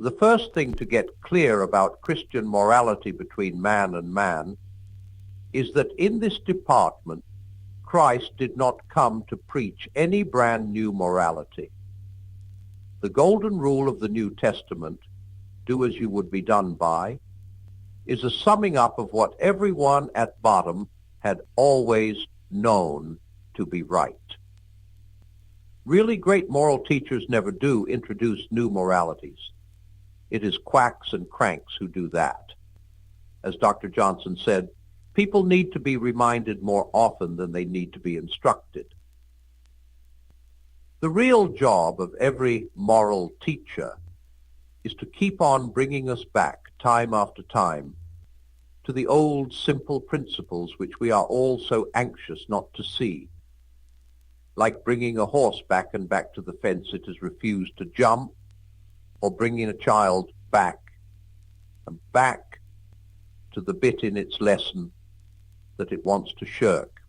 The first thing to get clear about Christian morality between man and man is that in this department, Christ did not come to preach any brand new morality. The golden rule of the New Testament, do as you would be done by, is a summing up of what everyone at bottom had always known to be right. Really great moral teachers never do introduce new moralities. It is quacks and cranks who do that. As Dr. Johnson said, people need to be reminded more often than they need to be instructed. The real job of every moral teacher is to keep on bringing us back time after time to the old simple principles which we are all so anxious not to see, like bringing a horse back and back to the fence it has refused to jump, or bringing a child back and back to the bit in its lesson that it wants to shirk.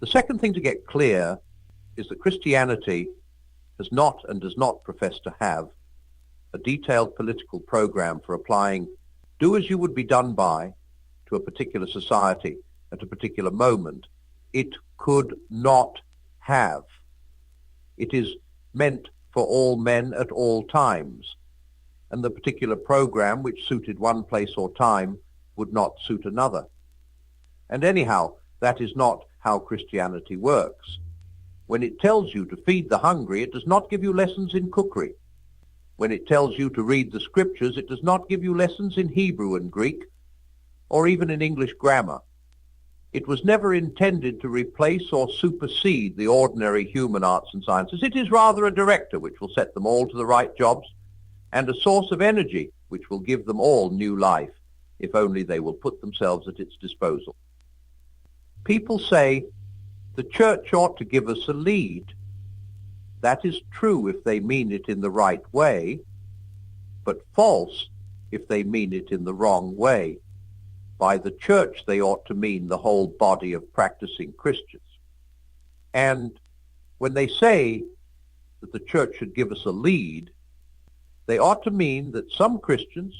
The second thing to get clear is that Christianity has not and does not profess to have a detailed political program for applying do as you would be done by to a particular society at a particular moment. It could not have. It is meant for all men at all times, and the particular program which suited one place or time would not suit another. And anyhow, that is not how Christianity works. When it tells you to feed the hungry, it does not give you lessons in cookery. When it tells you to read the scriptures, it does not give you lessons in Hebrew and Greek, or even in English grammar. It was never intended to replace or supersede the ordinary human arts and sciences. It is rather a director which will set them all to the right jobs, and a source of energy which will give them all new life, if only they will put themselves at its disposal. People say, the church ought to give us a lead. That is true if they mean it in the right way, but false if they mean it in the wrong way. By the church, they ought to mean the whole body of practicing Christians. And when they say that the church should give us a lead, they ought to mean that some Christians,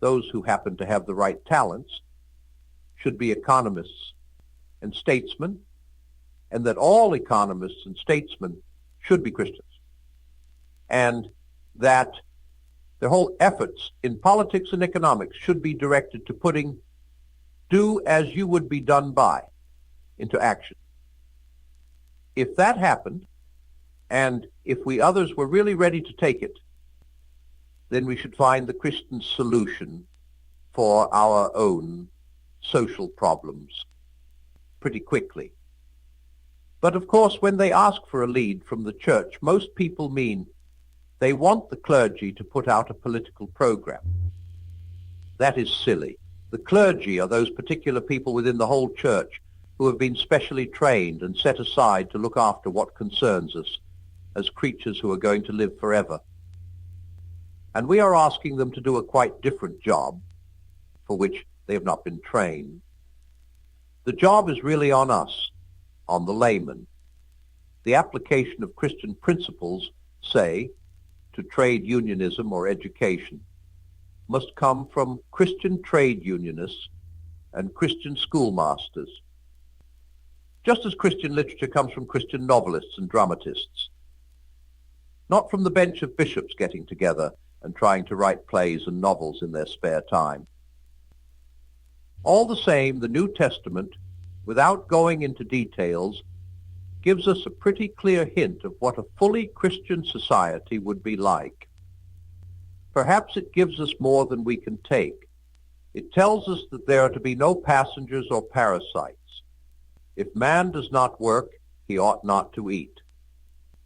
those who happen to have the right talents, should be economists and statesmen, and that all economists and statesmen should be Christians, and that their whole efforts in politics and economics should be directed to putting do as you would be done by into action. If that happened, and if we others were really ready to take it, then we should find the Christian solution for our own social problems pretty quickly. But of course, when they ask for a lead from the church, most people mean they want the clergy to put out a political program. That is silly. The clergy are those particular people within the whole church who have been specially trained and set aside to look after what concerns us as creatures who are going to live forever. And we are asking them to do a quite different job for which they have not been trained. The job is really on us, on the layman. The application of Christian principles, say, to trade unionism or education, must come from Christian trade unionists and Christian schoolmasters, just as Christian literature comes from Christian novelists and dramatists, not from the bench of bishops getting together and trying to write plays and novels in their spare time. All the same, the New Testament, without going into details, gives us a pretty clear hint of what a fully Christian society would be like. Perhaps it gives us more than we can take. It tells us that there are to be no passengers or parasites. If man does not work, he ought not to eat.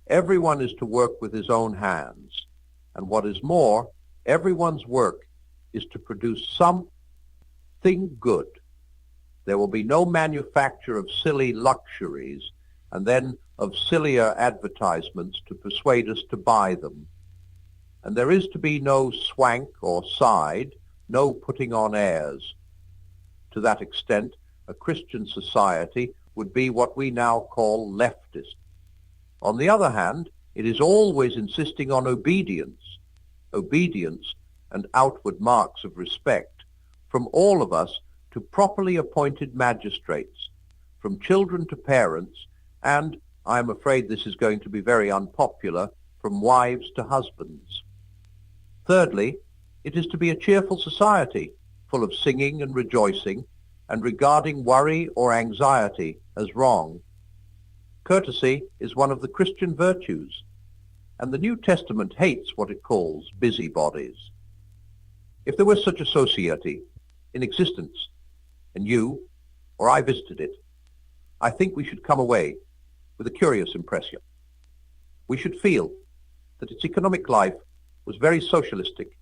Everyone is to work with his own hands. And what is more, everyone's work is to produce something good. There will be no manufacture of silly luxuries and then of sillier advertisements to persuade us to buy them. And there is to be no swank or side, no putting on airs. To that extent, a Christian society would be what we now call leftist. On the other hand, it is always insisting on obedience, obedience, and outward marks of respect from all of us to properly appointed magistrates, from children to parents, and, I am afraid this is going to be very unpopular, from wives to husbands. Thirdly, it is to be a cheerful society, full of singing and rejoicing, and regarding worry or anxiety as wrong. Courtesy is one of the Christian virtues, and the New Testament hates what it calls busybodies. If there was such a society in existence, and you or I visited it, I think we should come away with a curious impression. We should feel that its economic life was very socialistic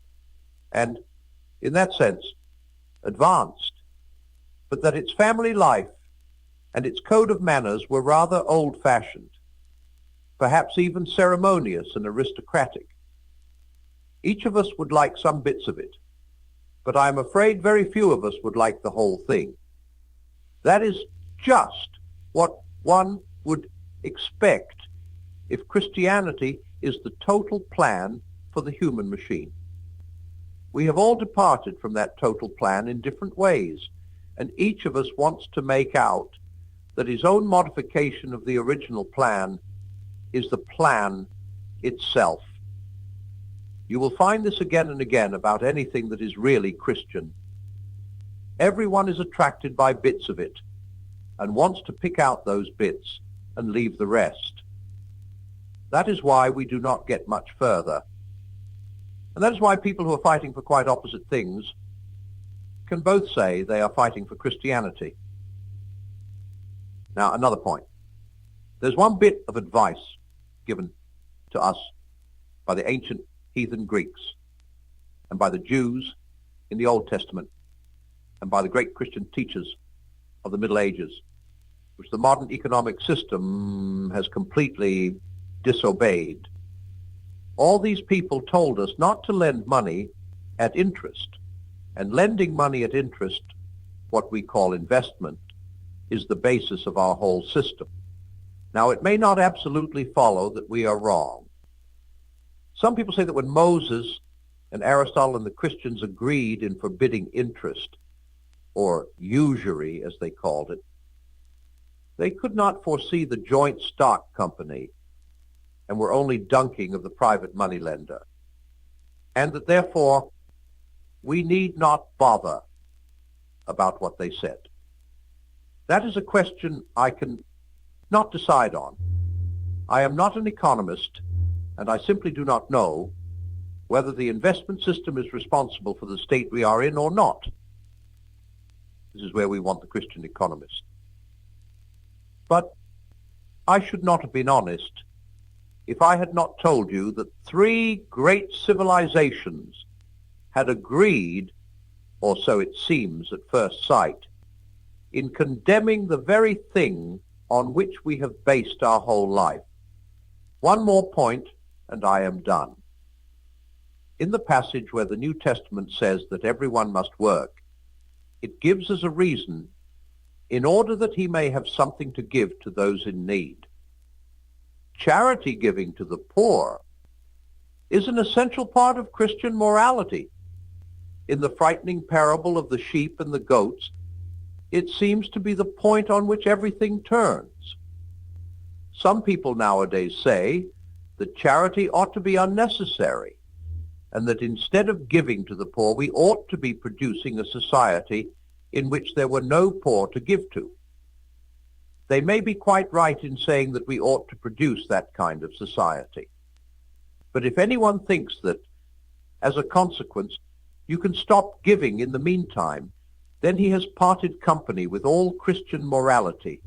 and, in that sense, advanced, but that its family life and its code of manners were rather old-fashioned, perhaps even ceremonious and aristocratic. Each of us would like some bits of it, but I am afraid very few of us would like the whole thing. That is just what one would expect if Christianity is the total plan for the human machine. We have all departed from that total plan in different ways, and each of us wants to make out that his own modification of the original plan is the plan itself. You will find this again and again about anything that is really Christian. Everyone is attracted by bits of it and wants to pick out those bits and leave the rest. That is why we do not get much further. And that is why people who are fighting for quite opposite things can both say they are fighting for Christianity. Now, another point. There's one bit of advice given to us by the ancient heathen Greeks and by the Jews in the Old Testament and by the great Christian teachers of the Middle Ages, which the modern economic system has completely disobeyed. All these people told us not to lend money at interest, and lending money at interest, what we call investment, is the basis of our whole system. Now, it may not absolutely follow that we are wrong. Some people say that when Moses and Aristotle and the Christians agreed in forbidding interest, or usury as they called it, they could not foresee the joint stock company and were only dunking of the private moneylender, and that therefore we need not bother about what they said. That is a question I can not decide on. I am not an economist, and I simply do not know whether the investment system is responsible for the state we are in or not. This is where we want the Christian economist. But I should not have been honest if I had not told you that 3 great civilizations had agreed, or so it seems at first sight, in condemning the very thing on which we have based our whole life. One more point, and I am done. In the passage where the New Testament says that everyone must work, it gives us a reason in order that he may have something to give to those in need. Charity giving to the poor is an essential part of Christian morality. In the frightening parable of the sheep and the goats, it seems to be the point on which everything turns. Some people nowadays say that charity ought to be unnecessary, and that instead of giving to the poor, we ought to be producing a society in which there were no poor to give to. They may be quite right in saying that we ought to produce that kind of society. But if anyone thinks that, as a consequence, you can stop giving in the meantime, then he has parted company with all Christian morality.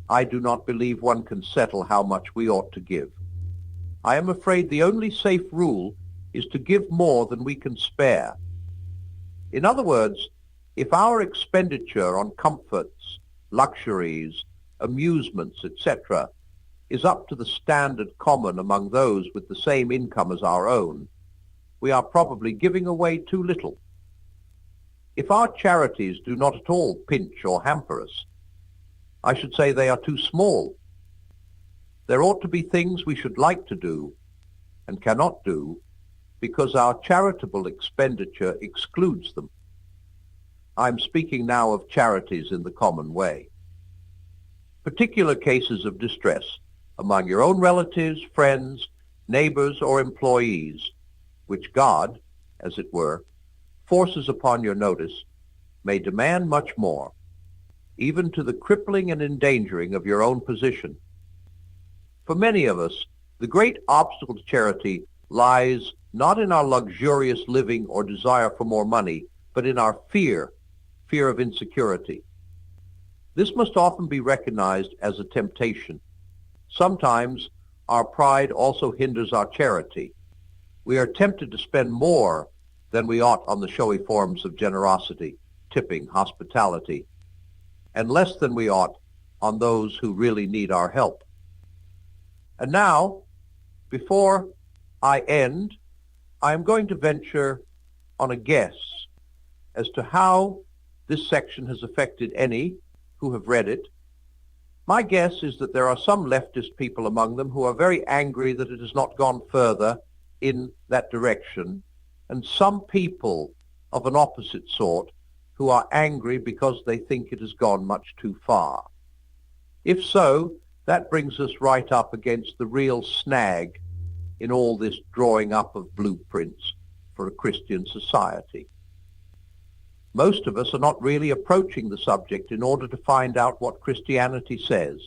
I do not believe one can settle how much we ought to give. I am afraid the only safe rule is to give more than we can spare. In other words, if our expenditure on comforts, luxuries, amusements, etc., is up to the standard common among those with the same income as our own, we are probably giving away too little. If our charities do not at all pinch or hamper us, I should say they are too small. There ought to be things we should like to do and cannot do because our charitable expenditure excludes them. I'm speaking now of charities in the common way. Particular cases of distress among your own relatives, friends, neighbors, or employees, which God, as it were, forces upon your notice, may demand much more, even to the crippling and endangering of your own position. For many of us, the great obstacle to charity lies not in our luxurious living or desire for more money, but in our fear of insecurity. This must often be recognized as a temptation. Sometimes our pride also hinders our charity. We are tempted to spend more than we ought on the showy forms of generosity, tipping, hospitality, and less than we ought on those who really need our help. And now, before I end, I am going to venture on a guess as to how this section has affected any who have read it. My guess is that there are some leftist people among them who are very angry that it has not gone further in that direction, and some people of an opposite sort who are angry because they think it has gone much too far. If so, that brings us right up against the real snag in all this drawing up of blueprints for a Christian society. Most of us are not really approaching the subject in order to find out what Christianity says.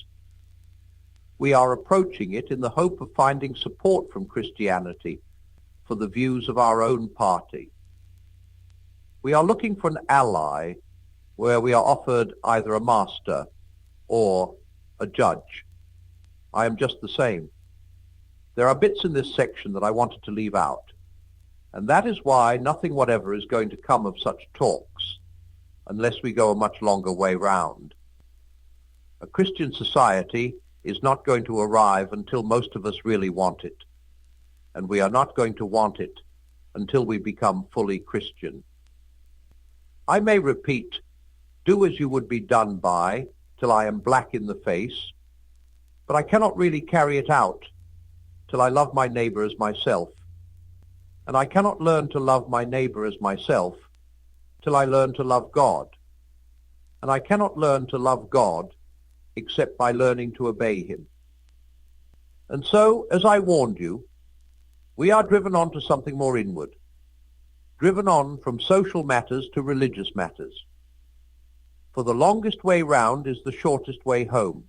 We are approaching it in the hope of finding support from Christianity for the views of our own party. We are looking for an ally where we are offered either a master or a judge. I am just the same. There are bits in this section that I wanted to leave out, and that is why nothing whatever is going to come of such talks unless we go a much longer way round. A Christian society is not going to arrive until most of us really want it, and we are not going to want it until we become fully Christian. I may repeat, do as you would be done by, till I am black in the face, but I cannot really carry it out till I love my neighbor as myself. And I cannot learn to love my neighbor as myself till I learn to love God. And I cannot learn to love God except by learning to obey him. And so, as I warned you, we are driven on to something more inward, driven on from social matters to religious matters. For the longest way round is the shortest way home.